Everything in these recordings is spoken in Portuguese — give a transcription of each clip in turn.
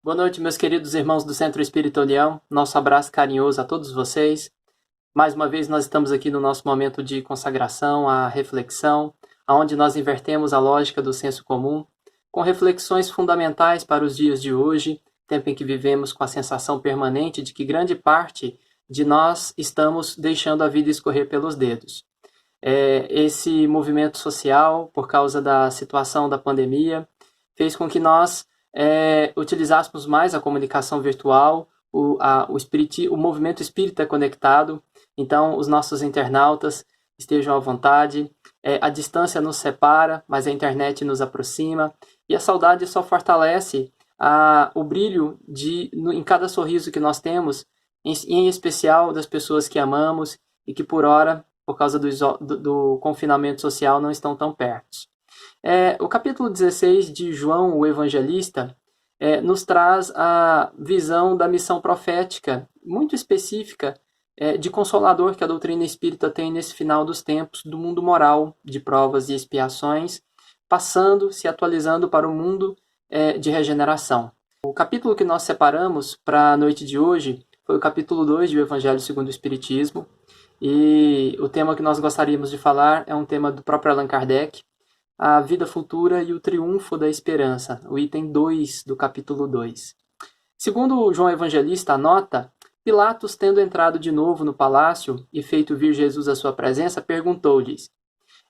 Boa noite, meus queridos irmãos do Centro Espírita União. Nosso abraço carinhoso a todos vocês. Mais uma vez, nós estamos aqui no nosso momento de consagração, a reflexão, onde nós invertemos a lógica do senso comum, com reflexões fundamentais para os dias de hoje, tempo em que vivemos com a sensação permanente de que grande parte de nós estamos deixando a vida escorrer pelos dedos. Esse movimento social, por causa da situação da pandemia, fez com que nós utilizássemos mais a comunicação virtual, o movimento espírita conectado. Então, os nossos internautas estejam à vontade. A distância nos separa, mas a internet nos aproxima. E a saudade só fortalece o brilho em cada sorriso que nós temos, em especial das pessoas que amamos e que, por hora, por causa do confinamento social, não estão tão perto. O capítulo 16 de João, o Evangelista, nos traz a visão da missão profética, muito específica, de consolador que a doutrina espírita tem nesse final dos tempos, do mundo moral, de provas e expiações, passando, se atualizando para o mundo de regeneração. O capítulo que nós separamos para a noite de hoje foi o capítulo 2 do Evangelho segundo o Espiritismo, e o tema que nós gostaríamos de falar é um tema do próprio Allan Kardec, a vida futura e o triunfo da esperança, o item 2 do capítulo 2. Segundo João Evangelista anota, Pilatos, tendo entrado de novo no palácio e feito vir Jesus à sua presença, perguntou-lhes: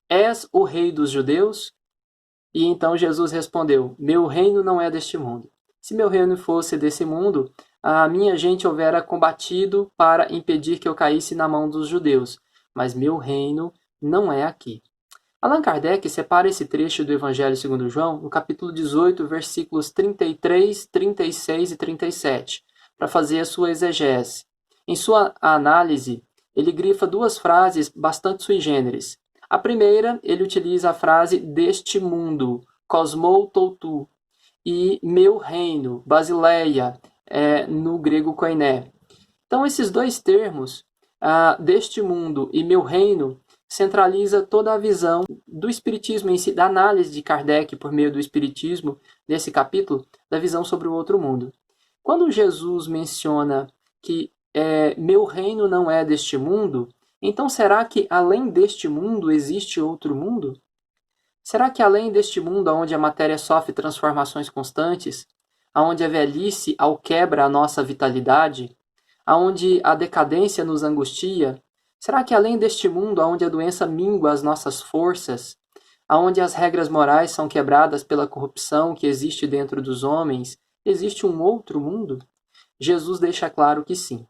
És o rei dos judeus? E então Jesus respondeu: Meu reino não é deste mundo. Se meu reino fosse desse mundo, a minha gente houvera combatido para impedir que eu caísse na mão dos judeus, mas meu reino não é aqui. Allan Kardec separa esse trecho do Evangelho segundo João no capítulo 18, versículos 33, 36 e 37, para fazer a sua exegese. Em sua análise, ele grifa duas frases bastante sui generis. A primeira, ele utiliza a frase deste mundo, cosmou toutou, e meu reino, basileia, no grego koiné. Então, esses dois termos, deste mundo e meu reino, centraliza toda a visão do Espiritismo em si, da análise de Kardec por meio do Espiritismo, nesse capítulo, da visão sobre o outro mundo. Quando Jesus menciona que meu reino não é deste mundo, então será que além deste mundo existe outro mundo? Será que além deste mundo onde a matéria sofre transformações constantes, onde a velhice alquebra a nossa vitalidade, onde a decadência nos angustia, será que além deste mundo onde a doença mingua as nossas forças, onde as regras morais são quebradas pela corrupção que existe dentro dos homens, existe um outro mundo? Jesus deixa claro que sim.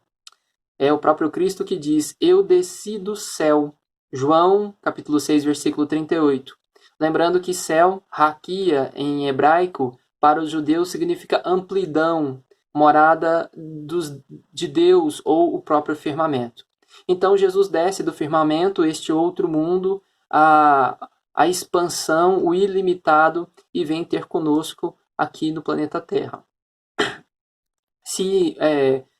É o próprio Cristo que diz: Eu desci do céu. João, capítulo 6, versículo 38. Lembrando que céu, raquia, em hebraico, para os judeus significa amplidão, morada de Deus ou o próprio firmamento. Então Jesus desce do firmamento, este outro mundo, a expansão, o ilimitado, e vem ter conosco aqui no planeta Terra. Se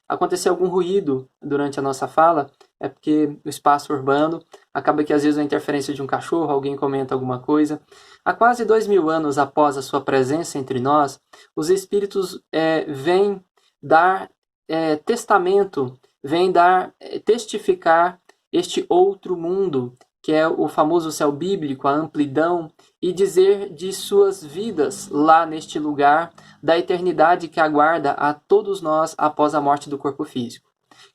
acontecer algum ruído durante a nossa fala, é porque o espaço urbano acaba que às vezes a interferência de um cachorro, alguém comenta alguma coisa. Há quase 2000 anos após a sua presença entre nós, os espíritos vêm dar testamento, vêm testificar este outro mundo, que é o famoso céu bíblico, a amplidão, e dizer de suas vidas lá neste lugar, da eternidade que aguarda a todos nós após a morte do corpo físico.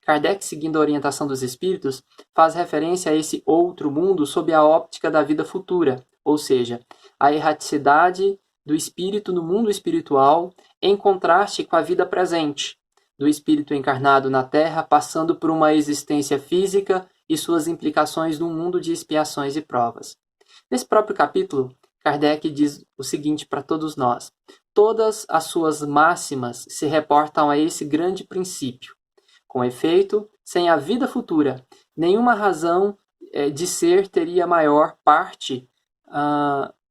Kardec, seguindo a orientação dos espíritos, faz referência a esse outro mundo sob a óptica da vida futura, ou seja, a erraticidade do espírito no mundo espiritual em contraste com a vida presente, do espírito encarnado na Terra passando por uma existência física e suas implicações num mundo de expiações e provas. Nesse próprio capítulo, Kardec diz o seguinte para todos nós: todas as suas máximas se reportam a esse grande princípio. Com efeito, sem a vida futura, nenhuma razão de ser teria maior parte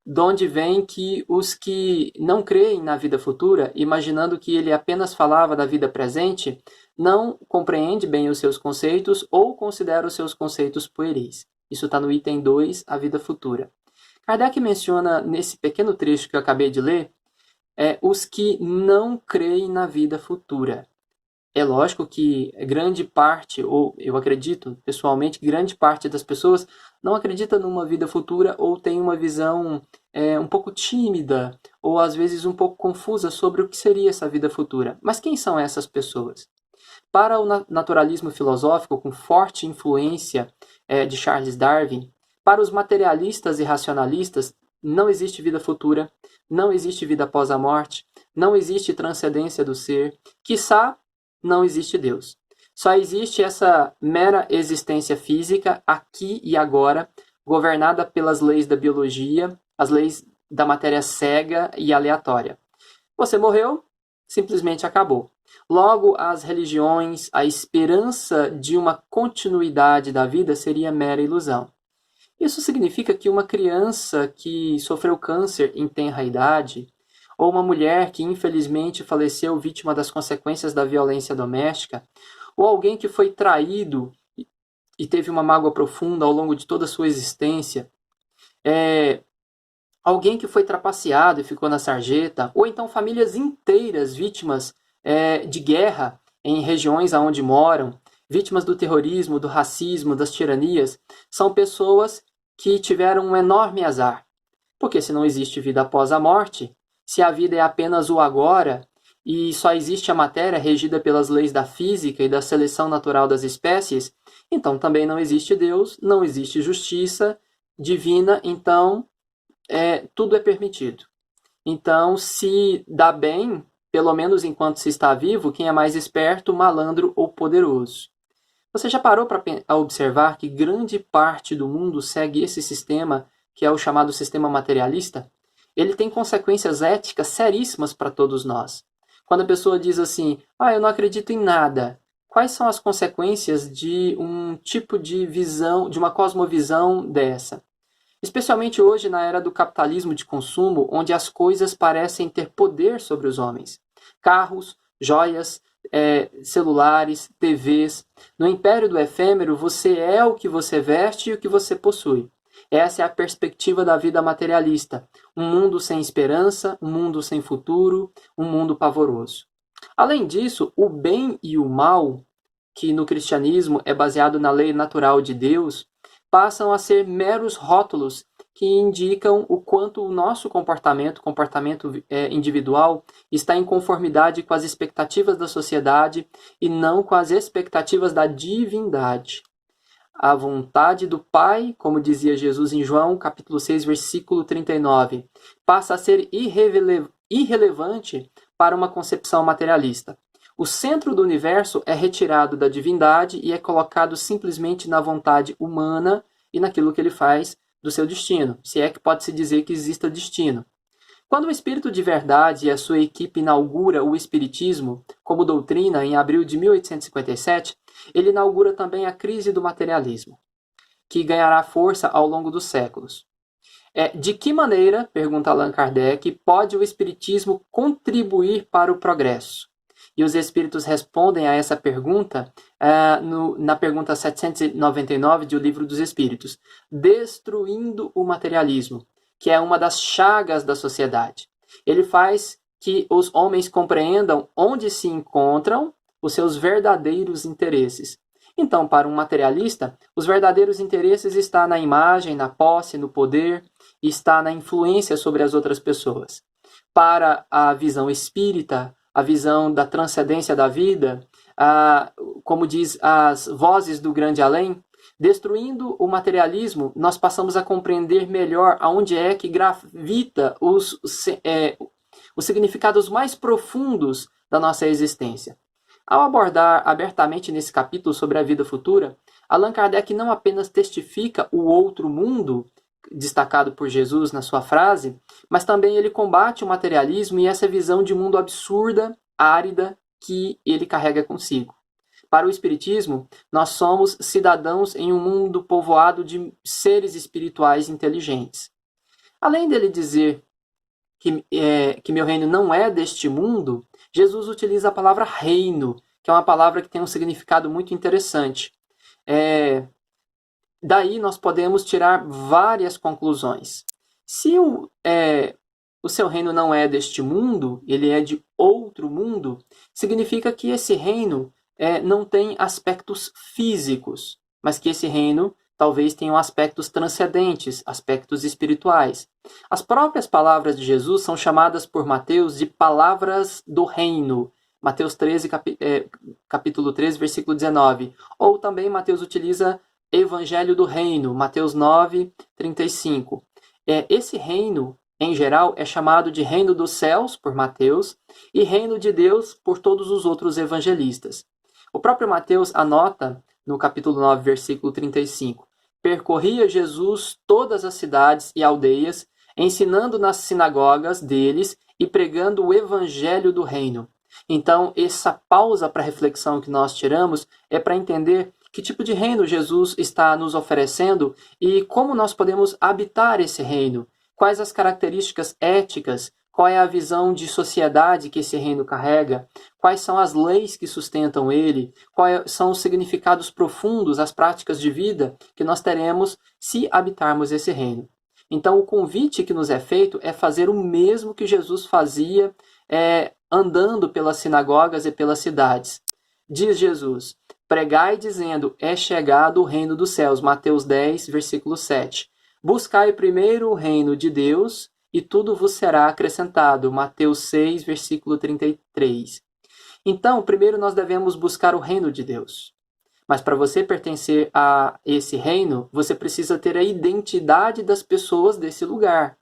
de onde vem que os que não creem na vida futura, imaginando que ele apenas falava da vida presente, não compreende bem os seus conceitos ou considera os seus conceitos pueris. Isso está no item 2, a vida futura. Kardec menciona nesse pequeno trecho que eu acabei de ler, os que não creem na vida futura. É lógico que grande parte, ou eu acredito pessoalmente, que grande parte das pessoas não acredita numa vida futura ou tem uma visão um pouco tímida ou às vezes um pouco confusa sobre o que seria essa vida futura. Mas quem são essas pessoas? Para o naturalismo filosófico, com forte influência de Charles Darwin, para os materialistas e racionalistas, não existe vida futura, não existe vida após a morte, não existe transcendência do ser, quiçá não existe Deus. Só existe essa mera existência física, aqui e agora, governada pelas leis da biologia, as leis da matéria cega e aleatória. Você morreu, simplesmente acabou. Logo, as religiões, a esperança de uma continuidade da vida seria mera ilusão. Isso significa que uma criança que sofreu câncer em tenra idade, ou uma mulher que infelizmente faleceu vítima das consequências da violência doméstica, ou alguém que foi traído e teve uma mágoa profunda ao longo de toda a sua existência, alguém que foi trapaceado e ficou na sarjeta, ou então famílias inteiras vítimas de guerra em regiões onde moram, vítimas do terrorismo, do racismo, das tiranias, são pessoas que tiveram um enorme azar. Porque se não existe vida após a morte, se a vida é apenas o agora e só existe a matéria regida pelas leis da física e da seleção natural das espécies, então também não existe Deus, não existe justiça divina, então tudo é permitido. Então, se dá bem, pelo menos enquanto se está vivo, quem é mais esperto, malandro ou poderoso. Você já parou para observar que grande parte do mundo segue esse sistema, que é o chamado sistema materialista? Ele tem consequências éticas seríssimas para todos nós. Quando a pessoa diz assim, eu não acredito em nada, quais são as consequências de um tipo de visão, de uma cosmovisão dessa? Especialmente hoje na era do capitalismo de consumo, onde as coisas parecem ter poder sobre os homens. Carros, joias, celulares, TVs. No império do efêmero, você é o que você veste e o que você possui. Essa é a perspectiva da vida materialista. Um mundo sem esperança, um mundo sem futuro, um mundo pavoroso. Além disso, o bem e o mal, que no cristianismo é baseado na lei natural de Deus, passam a ser meros rótulos que indicam o quanto o nosso comportamento individual, está em conformidade com as expectativas da sociedade e não com as expectativas da divindade. A vontade do Pai, como dizia Jesus em João, capítulo 6, versículo 39, passa a ser irrelevante para uma concepção materialista. O centro do universo é retirado da divindade e é colocado simplesmente na vontade humana e naquilo que ele faz do seu destino, se é que pode-se dizer que exista destino. Quando o Espírito de Verdade e a sua equipe inaugura o Espiritismo como doutrina em abril de 1857, ele inaugura também a crise do materialismo, que ganhará força ao longo dos séculos. De que maneira, pergunta Allan Kardec, pode o Espiritismo contribuir para o progresso? E os espíritos respondem a essa pergunta na pergunta 799 do Livro dos Espíritos, destruindo o materialismo, que é uma das chagas da sociedade. Ele faz que os homens compreendam onde se encontram os seus verdadeiros interesses. Então, para um materialista, os verdadeiros interesses estão na imagem, na posse, no poder, está na influência sobre as outras pessoas. Para a visão espírita, a visão da transcendência da vida, como diz as vozes do grande além, destruindo o materialismo, nós passamos a compreender melhor aonde é que gravita os significados mais profundos da nossa existência. Ao abordar abertamente nesse capítulo sobre a vida futura, Allan Kardec não apenas testifica o outro mundo, destacado por Jesus na sua frase, mas também ele combate o materialismo e essa visão de mundo absurda, árida, que ele carrega consigo. Para o Espiritismo, nós somos cidadãos em um mundo povoado de seres espirituais inteligentes. Além dele dizer que meu reino não é deste mundo, Jesus utiliza a palavra reino, que é uma palavra que tem um significado muito interessante. Daí nós podemos tirar várias conclusões. Se o seu reino não é deste mundo, ele é de outro mundo, significa que esse reino não tem aspectos físicos, mas que esse reino talvez tenha aspectos transcendentes, aspectos espirituais. As próprias palavras de Jesus são chamadas por Mateus de palavras do reino. Mateus 13, capítulo 13, versículo 19. Ou também Mateus utiliza Evangelho do Reino, Mateus 9, 35. Esse reino, em geral, é chamado de Reino dos Céus, por Mateus, e Reino de Deus, por todos os outros evangelistas. O próprio Mateus anota, no capítulo 9, versículo 35, percorria Jesus todas as cidades e aldeias, ensinando nas sinagogas deles e pregando o evangelho do reino. Então, essa pausa para reflexão que nós tiramos é para entender que tipo de reino Jesus está nos oferecendo e como nós podemos habitar esse reino. Quais as características éticas, qual é a visão de sociedade que esse reino carrega, quais são as leis que sustentam ele, quais são os significados profundos, as práticas de vida que nós teremos se habitarmos esse reino. Então, o convite que nos é feito é fazer o mesmo que Jesus fazia andando pelas sinagogas e pelas cidades. Diz Jesus: pregai dizendo, é chegado o reino dos céus. Mateus 10, versículo 7. Buscai primeiro o reino de Deus e tudo vos será acrescentado. Mateus 6, versículo 33. Então, primeiro nós devemos buscar o reino de Deus. Mas para você pertencer a esse reino, você precisa ter a identidade das pessoas desse lugar.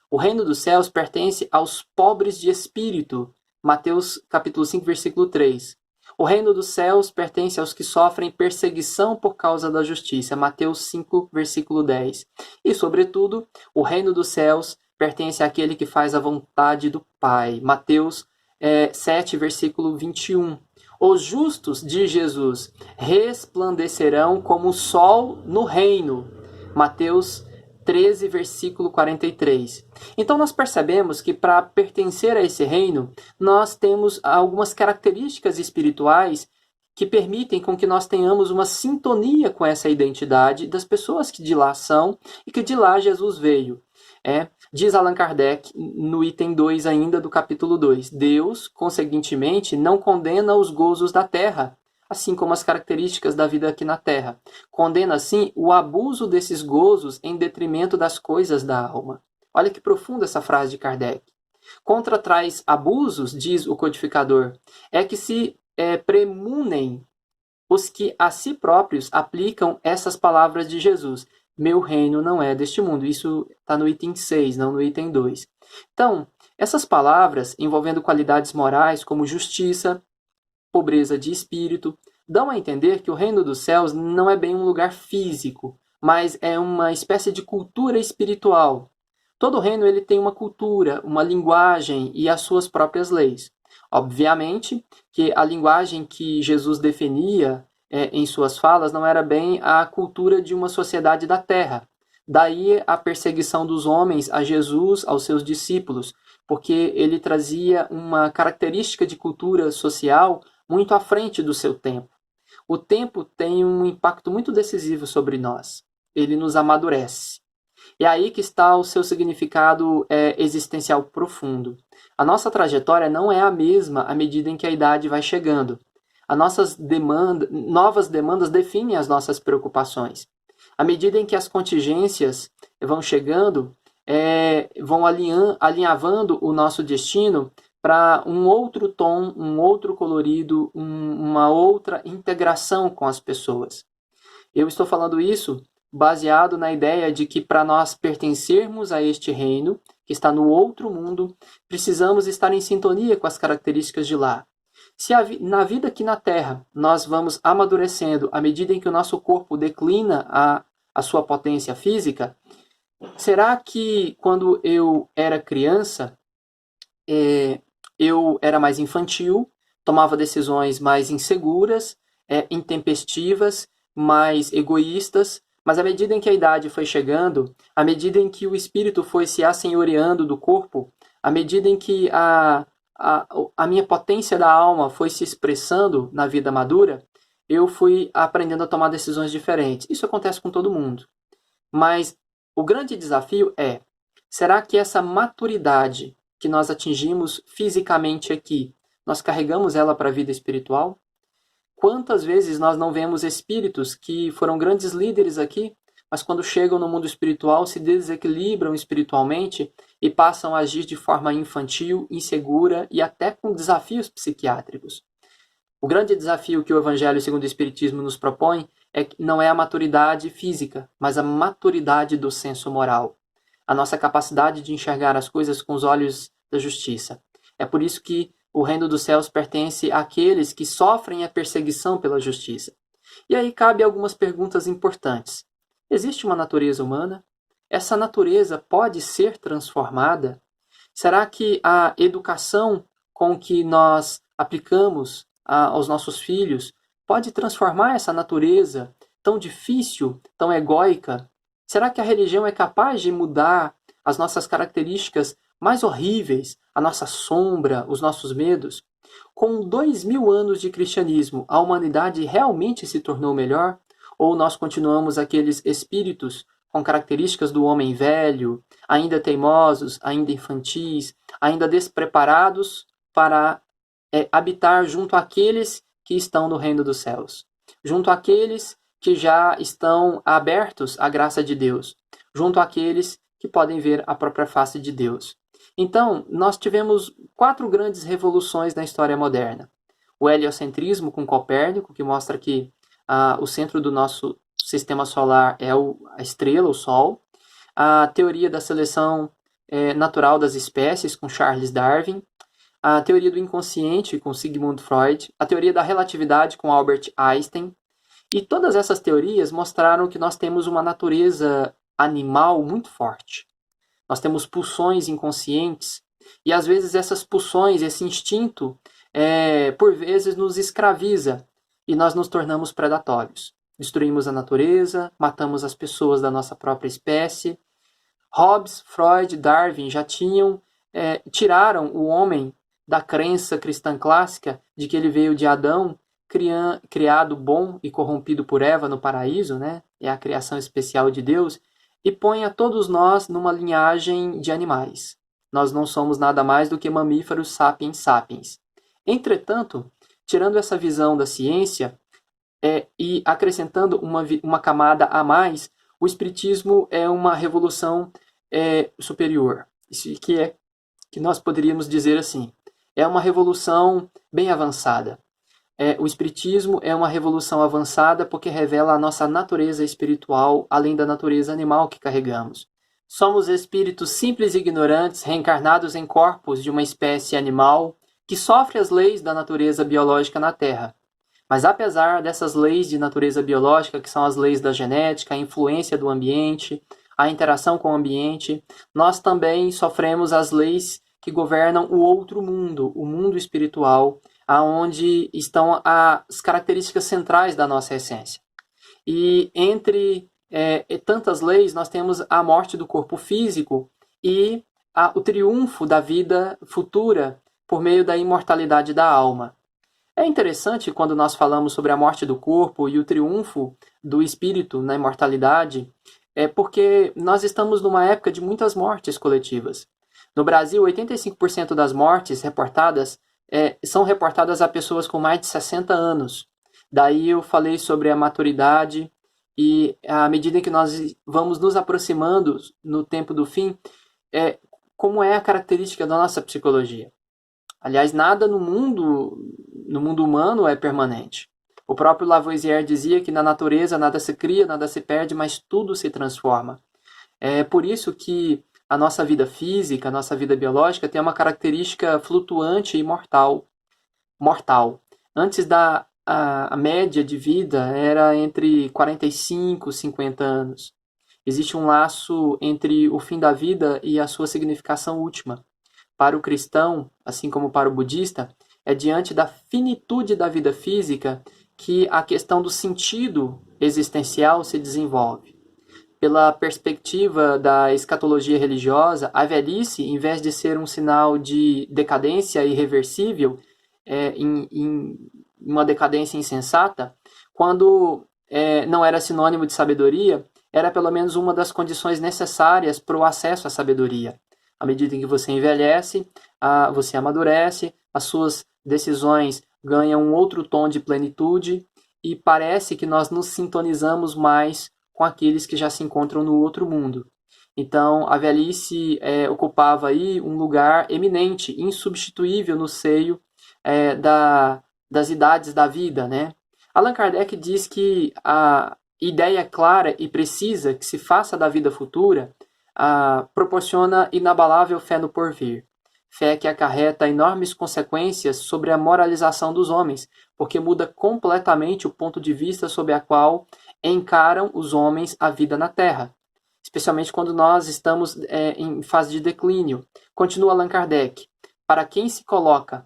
O reino dos céus pertence aos pobres de espírito. Mateus capítulo 5, versículo 3. O reino dos céus pertence aos que sofrem perseguição por causa da justiça. Mateus 5, versículo 10. E, sobretudo, o reino dos céus pertence àquele que faz a vontade do Pai. Mateus 7, versículo 21. Os justos, diz Jesus, resplandecerão como o sol no reino. Mateus 13, versículo 43. Então nós percebemos que para pertencer a esse reino, nós temos algumas características espirituais que permitem com que nós tenhamos uma sintonia com essa identidade das pessoas que de lá são e que de lá Jesus veio. Diz Allan Kardec no item 2 ainda do capítulo 2, Deus, conseguintemente, não condena os gozos da terra, assim como as características da vida aqui na Terra. Condena, assim, o abuso desses gozos em detrimento das coisas da alma. Olha que profunda essa frase de Kardec. Contra tais abusos, diz o codificador, é que se premunem os que a si próprios aplicam essas palavras de Jesus. Meu reino não é deste mundo. Isso está no item 6, não no item 2. Então, essas palavras, envolvendo qualidades morais como justiça, pobreza de espírito, dão a entender que o reino dos céus não é bem um lugar físico, mas é uma espécie de cultura espiritual. Todo reino ele tem uma cultura, uma linguagem e as suas próprias leis. Obviamente que a linguagem que Jesus definia em suas falas não era bem a cultura de uma sociedade da terra. Daí a perseguição dos homens a Jesus, aos seus discípulos, porque ele trazia uma característica de cultura social muito à frente do seu tempo. O tempo tem um impacto muito decisivo sobre nós. Ele nos amadurece. É aí que está o seu significado existencial profundo. A nossa trajetória não é a mesma à medida em que a idade vai chegando. As nossas novas demandas definem as nossas preocupações. À medida em que as contingências vão chegando, vão alinhavando o nosso destino para um outro tom, um outro colorido, uma outra integração com as pessoas. Eu estou falando isso baseado na ideia de que para nós pertencermos a este reino, que está no outro mundo, precisamos estar em sintonia com as características de lá. Se na vida aqui na Terra nós vamos amadurecendo à medida em que o nosso corpo declina a sua potência física, será que quando eu era criança, eu era mais infantil, tomava decisões mais inseguras, intempestivas, mais egoístas, mas à medida em que a idade foi chegando, à medida em que o espírito foi se assenhoreando do corpo, à medida em que a minha potência da alma foi se expressando na vida madura, eu fui aprendendo a tomar decisões diferentes. Isso acontece com todo mundo. Mas o grande desafio é, será que essa maturidade que nós atingimos fisicamente aqui, nós carregamos ela para a vida espiritual? Quantas vezes nós não vemos espíritos que foram grandes líderes aqui, mas quando chegam no mundo espiritual se desequilibram espiritualmente e passam a agir de forma infantil, insegura e até com desafios psiquiátricos? O grande desafio que o Evangelho segundo o Espiritismo nos propõe não é a maturidade física, mas a maturidade do senso moral. A nossa capacidade de enxergar as coisas com os olhos da justiça. É por isso que o reino dos céus pertence àqueles que sofrem a perseguição pela justiça. E aí cabe algumas perguntas importantes. Existe uma natureza humana? Essa natureza pode ser transformada? Será que a educação com que nós aplicamos aos nossos filhos pode transformar essa natureza tão difícil, tão egóica? Será que a religião é capaz de mudar as nossas características mais horríveis, a nossa sombra, os nossos medos? Com 2000 anos de cristianismo, a humanidade realmente se tornou melhor? Ou nós continuamos aqueles espíritos com características do homem velho, ainda teimosos, ainda infantis, ainda despreparados para habitar junto àqueles que estão no reino dos céus, junto àqueles que já estão abertos à graça de Deus, junto àqueles que podem ver a própria face de Deus? Então, nós tivemos 4 grandes revoluções na história moderna. O heliocentrismo com Copérnico, que mostra que o centro do nosso sistema solar é a estrela, o Sol. A teoria da seleção natural das espécies, com Charles Darwin. A teoria do inconsciente, com Sigmund Freud. A teoria da relatividade, com Albert Einstein. E todas essas teorias mostraram que nós temos uma natureza animal muito forte. Nós temos pulsões inconscientes, e às vezes essas pulsões, esse instinto, por vezes nos escraviza, e nós nos tornamos predatórios. Destruímos a natureza, matamos as pessoas da nossa própria espécie. Hobbes, Freud, Darwin já tiraram o homem da crença cristã clássica de que ele veio de Adão, criado bom e corrompido por Eva no paraíso, né? É a criação especial de Deus, e põe a todos nós numa linhagem de animais. Nós não somos nada mais do que mamíferos sapiens sapiens. Entretanto, tirando essa visão da ciência e acrescentando uma camada a mais, o Espiritismo é uma revolução superior. Isso que nós poderíamos dizer assim. É uma revolução bem avançada. O Espiritismo é uma revolução avançada porque revela a nossa natureza espiritual, além da natureza animal que carregamos. Somos espíritos simples e ignorantes, reencarnados em corpos de uma espécie animal que sofre as leis da natureza biológica na Terra. Mas apesar dessas leis de natureza biológica, que são as leis da genética, a influência do ambiente, a interação com o ambiente, nós também sofremos as leis que governam o outro mundo, o mundo espiritual, aonde estão as características centrais da nossa essência. E entre tantas leis, nós temos a morte do corpo físico e o triunfo da vida futura por meio da imortalidade da alma. É interessante quando nós falamos sobre a morte do corpo e o triunfo do espírito na imortalidade, porque nós estamos numa época de muitas mortes coletivas. No Brasil, 85% das mortes reportadas são reportadas a pessoas com mais de 60 anos. Daí eu falei sobre a maturidade e à medida que nós vamos nos aproximando no tempo do fim, como é a característica da nossa psicologia. Aliás, nada no mundo humano é permanente. O próprio Lavoisier dizia que na natureza nada se cria, nada se perde, mas tudo se transforma. É por isso que a nossa vida física, a nossa vida biológica tem uma característica flutuante e mortal. Antes a média de vida era entre 45 e 50 anos. Existe um laço entre o fim da vida e a sua significação última. Para o cristão, assim como para o budista, é diante da finitude da vida física que a questão do sentido existencial se desenvolve. Pela perspectiva da escatologia religiosa, a velhice, em vez de ser um sinal de decadência irreversível, em uma decadência insensata, quando não era sinônimo de sabedoria, era pelo menos uma das condições necessárias para o acesso à sabedoria. À medida em que você envelhece, você amadurece, as suas decisões ganham um outro tom de plenitude e parece que nós nos sintonizamos mais com aqueles que já se encontram no outro mundo. Então, a velhice ocupava aí um lugar eminente, insubstituível no seio das idades da vida, né? Allan Kardec diz que a ideia clara e precisa que se faça da vida futura proporciona inabalável fé no porvir. Fé que acarreta enormes consequências sobre a moralização dos homens, porque muda completamente o ponto de vista sob a qual encaram os homens a vida na Terra, especialmente quando nós estamos em fase de declínio. Continua Allan Kardec. Para quem se coloca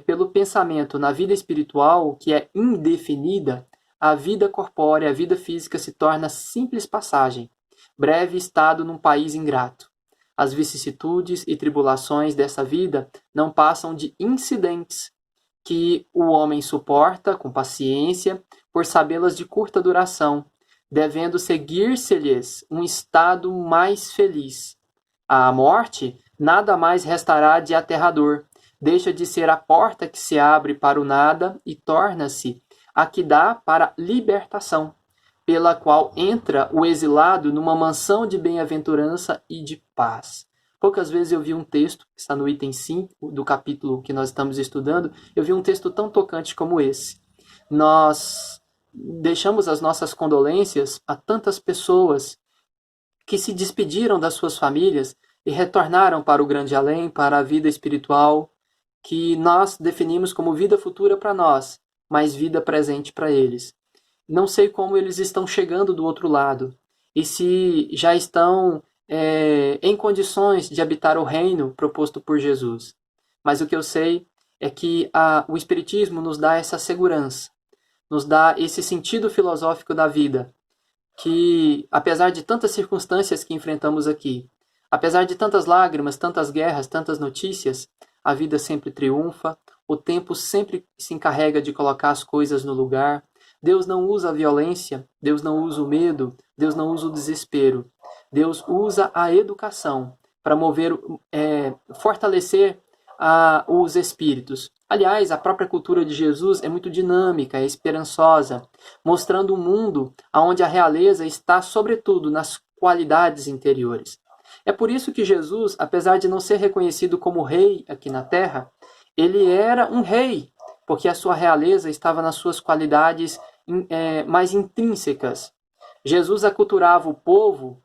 pelo pensamento na vida espiritual, que é indefinida, a vida corpórea, a vida física se torna simples passagem, breve estado num país ingrato. As vicissitudes e tribulações dessa vida não passam de incidentes que o homem suporta com paciência por sabê-las de curta duração, devendo seguir-se-lhes um estado mais feliz. À morte, nada mais restará de aterrador. Deixa de ser a porta que se abre para o nada e torna-se a que dá para libertação, pela qual entra o exilado numa mansão de bem-aventurança e de paz. Poucas vezes eu vi um texto, que está no item 5 do capítulo que nós estamos estudando, eu vi um texto tão tocante como esse. Nós deixamos as nossas condolências a tantas pessoas que se despediram das suas famílias e retornaram para o grande além, para a vida espiritual, que nós definimos como vida futura para nós, mas vida presente para eles. Não sei como eles estão chegando do outro lado e se já estão em condições de habitar o reino proposto por Jesus. Mas o que eu sei é que o Espiritismo nos dá essa segurança, nos dá esse sentido filosófico da vida, que apesar de tantas circunstâncias que enfrentamos aqui, apesar de tantas lágrimas, tantas guerras, tantas notícias, a vida sempre triunfa, o tempo sempre se encarrega de colocar as coisas no lugar. Deus não usa a violência, Deus não usa o medo, Deus não usa o desespero. Deus usa a educação para fortalecer os espíritos. Aliás, a própria cultura de Jesus é muito dinâmica, é esperançosa, mostrando um mundo onde a realeza está, sobretudo, nas qualidades interiores. É por isso que Jesus, apesar de não ser reconhecido como rei aqui na Terra, ele era um rei, porque a sua realeza estava nas suas qualidades mais intrínsecas. Jesus aculturava o povo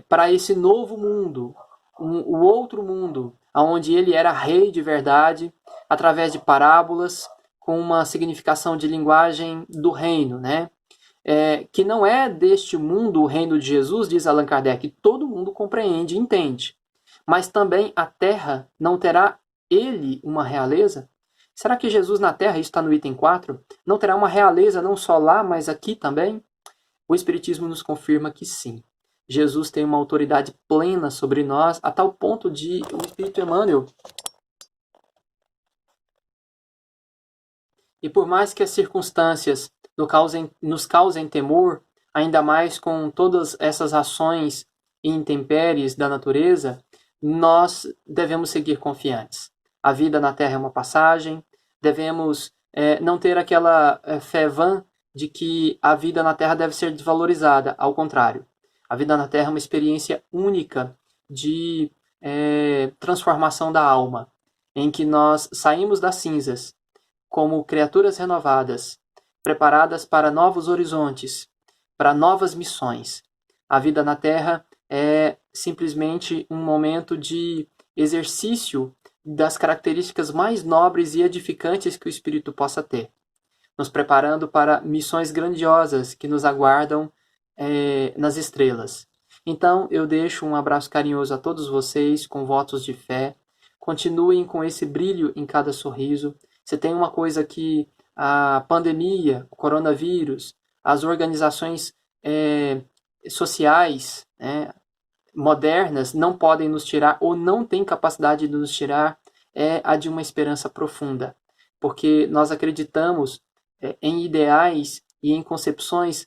para esse novo mundo, o outro mundo, onde ele era rei de verdade, através de parábolas, com uma significação de linguagem do reino, né? Que não é deste mundo o reino de Jesus, diz Allan Kardec, todo mundo compreende e entende. Mas também a terra não terá ele uma realeza? Será que Jesus na terra, isso está no item 4, não terá uma realeza não só lá, mas aqui também? O Espiritismo nos confirma que sim. Jesus tem uma autoridade plena sobre nós, a tal ponto de o Espírito Emmanuel. E por mais que as circunstâncias nos causem temor, ainda mais com todas essas ações e intempéries da natureza, nós devemos seguir confiantes. A vida na Terra é uma passagem, devemos não ter aquela fé vã de que a vida na Terra deve ser desvalorizada, ao contrário. A vida na Terra é uma experiência única de transformação da alma, em que nós saímos das cinzas como criaturas renovadas, preparadas para novos horizontes, para novas missões. A vida na Terra é simplesmente um momento de exercício das características mais nobres e edificantes que o espírito possa ter, nos preparando para missões grandiosas que nos aguardam nas estrelas. Então, eu deixo um abraço carinhoso a todos vocês, com votos de fé. Continuem com esse brilho em cada sorriso. Se tem uma coisa que a pandemia, o coronavírus, as organizações sociais modernas não podem nos tirar, ou não têm capacidade de nos tirar, é a de uma esperança profunda. Porque nós acreditamos em ideais e em concepções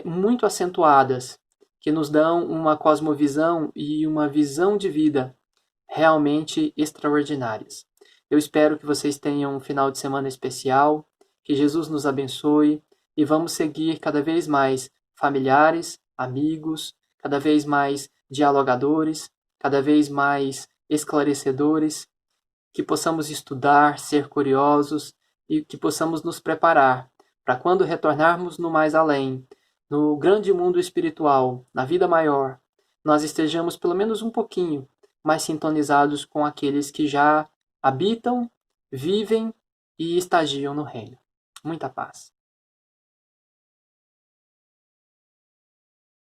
muito acentuadas, que nos dão uma cosmovisão e uma visão de vida realmente extraordinárias. Eu espero que vocês tenham um final de semana especial, que Jesus nos abençoe e vamos seguir cada vez mais familiares, amigos, cada vez mais dialogadores, cada vez mais esclarecedores, que possamos estudar, ser curiosos e que possamos nos preparar para quando retornarmos no mais além, no grande mundo espiritual, na vida maior, nós estejamos pelo menos um pouquinho mais sintonizados com aqueles que já habitam, vivem e estagiam no reino. Muita paz.